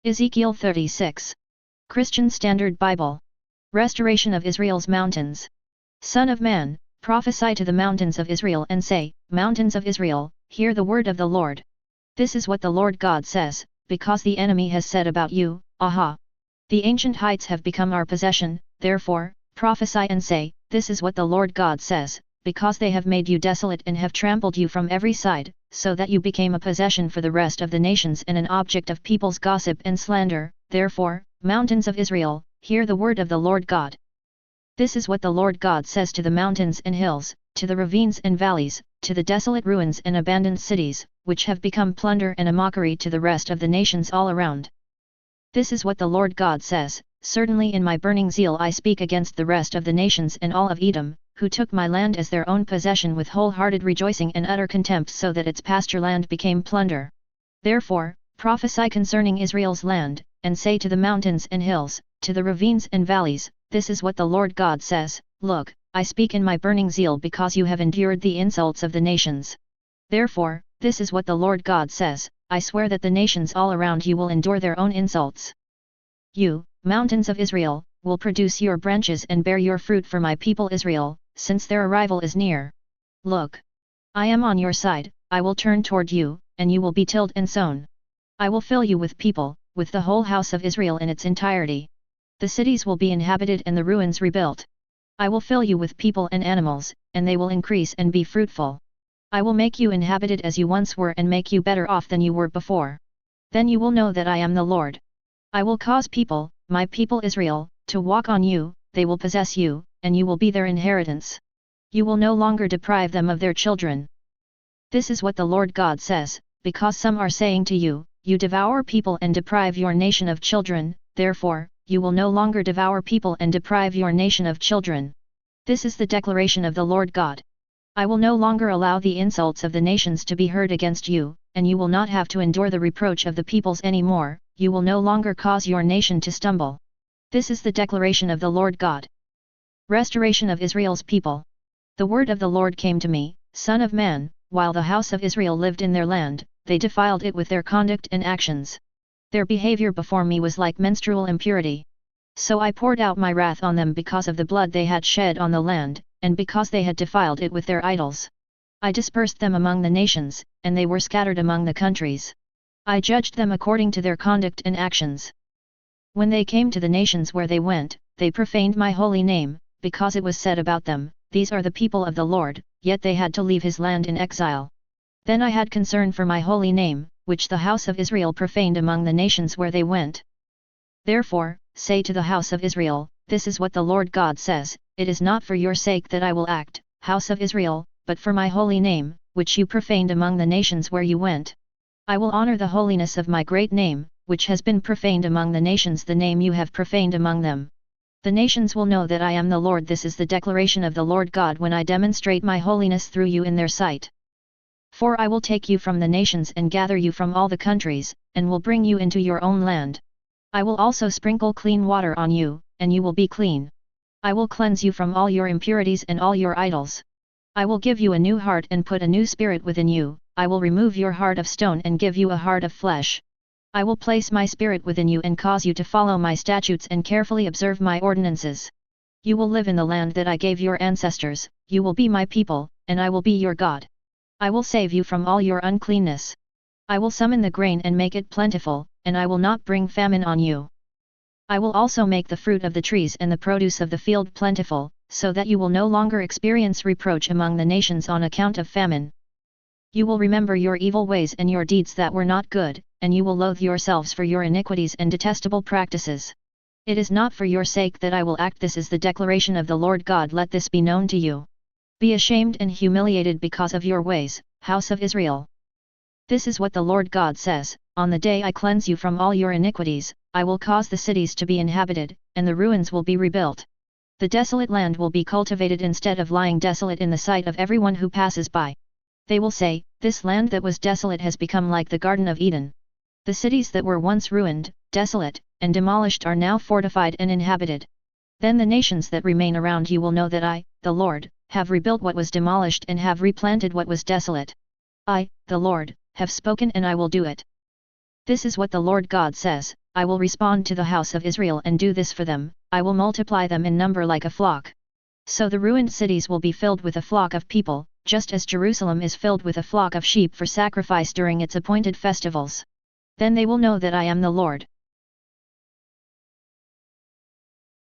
Ezekiel 36. Christian Standard Bible. Restoration of Israel's mountains. Son of man, prophesy to the mountains of Israel and say, Mountains of Israel, hear the word of the Lord. This is what the Lord God says, because the enemy has said about you, Aha! The ancient heights have become our possession, therefore, prophesy and say, This is what the Lord God says, because they have made you desolate and have trampled you from every side, so that you became a possession for the rest of the nations and an object of people's gossip and slander. Therefore, mountains of Israel, hear the word of the Lord God. This is what the Lord God says to the mountains and hills, to the ravines and valleys, to the desolate ruins and abandoned cities, which have become plunder and a mockery to the rest of the nations all around. This is what the Lord God says, Certainly in my burning zeal I speak against the rest of the nations and all of Edom, who took my land as their own possession with wholehearted rejoicing and utter contempt so that its pasture land became plunder. Therefore, prophesy concerning Israel's land, and say to the mountains and hills, to the ravines and valleys, This is what the Lord God says, Look, I speak in my burning zeal because you have endured the insults of the nations. Therefore, this is what the Lord God says, I swear that the nations all around you will endure their own insults. You, mountains of Israel, will produce your branches and bear your fruit for my people Israel, since their arrival is near. Look! I am on your side, I will turn toward you, and you will be tilled and sown. I will fill you with people, with the whole house of Israel in its entirety. The cities will be inhabited and the ruins rebuilt. I will fill you with people and animals, and they will increase and be fruitful. I will make you inhabited as you once were and make you better off than you were before. Then you will know that I am the Lord. I will cause people, my people Israel, to walk on you, they will possess you, and you will be their inheritance. You will no longer deprive them of their children. This is what the Lord God says, because some are saying to you, You devour people and deprive your nation of children, therefore, you will no longer devour people and deprive your nation of children. This is the declaration of the Lord God. I will no longer allow the insults of the nations to be heard against you, and you will not have to endure the reproach of the peoples any more, you will no longer cause your nation to stumble. This is the declaration of the Lord God. Restoration of Israel's people. The word of the Lord came to me, Son of man, while the house of Israel lived in their land, they defiled it with their conduct and actions. Their behavior before me was like menstrual impurity. So I poured out my wrath on them because of the blood they had shed on the land, and because they had defiled it with their idols. I dispersed them among the nations, and they were scattered among the countries. I judged them according to their conduct and actions. When they came to the nations where they went, they profaned my holy name, because it was said about them, These are the people of the Lord, yet they had to leave his land in exile. Then I had concern for my holy name, which the house of Israel profaned among the nations where they went. Therefore, say to the house of Israel, This is what the Lord God says, It is not for your sake that I will act, house of Israel, but for my holy name, which you profaned among the nations where you went. I will honor the holiness of my great name, which has been profaned among the nations, the name you have profaned among them. The nations will know that I am the Lord. This is the declaration of the Lord God when I demonstrate my holiness through you in their sight. For I will take you from the nations and gather you from all the countries, and will bring you into your own land. I will also sprinkle clean water on you, and you will be clean. I will cleanse you from all your impurities and all your idols. I will give you a new heart and put a new spirit within you, I will remove your heart of stone and give you a heart of flesh. I will place my spirit within you and cause you to follow my statutes and carefully observe my ordinances. You will live in the land that I gave your ancestors, you will be my people, and I will be your God. I will save you from all your uncleanness. I will summon the grain and make it plentiful, and I will not bring famine on you. I will also make the fruit of the trees and the produce of the field plentiful, so that you will no longer experience reproach among the nations on account of famine. You will remember your evil ways and your deeds that were not good, and you will loathe yourselves for your iniquities and detestable practices. It is not for your sake that I will act. This is the declaration of the Lord God. Let this be known to you. Be ashamed and humiliated because of your ways, house of Israel. This is what the Lord God says, On the day I cleanse you from all your iniquities, I will cause the cities to be inhabited, and the ruins will be rebuilt. The desolate land will be cultivated instead of lying desolate in the sight of everyone who passes by. They will say, This land that was desolate has become like the Garden of Eden. The cities that were once ruined, desolate, and demolished are now fortified and inhabited. Then the nations that remain around you will know that I, the Lord, have rebuilt what was demolished and have replanted what was desolate. I, the Lord, have spoken and I will do it. This is what the Lord God says, I will respond to the house of Israel and do this for them, I will multiply them in number like a flock. So the ruined cities will be filled with a flock of people, just as Jerusalem is filled with a flock of sheep for sacrifice during its appointed festivals. Then they will know that I am the Lord.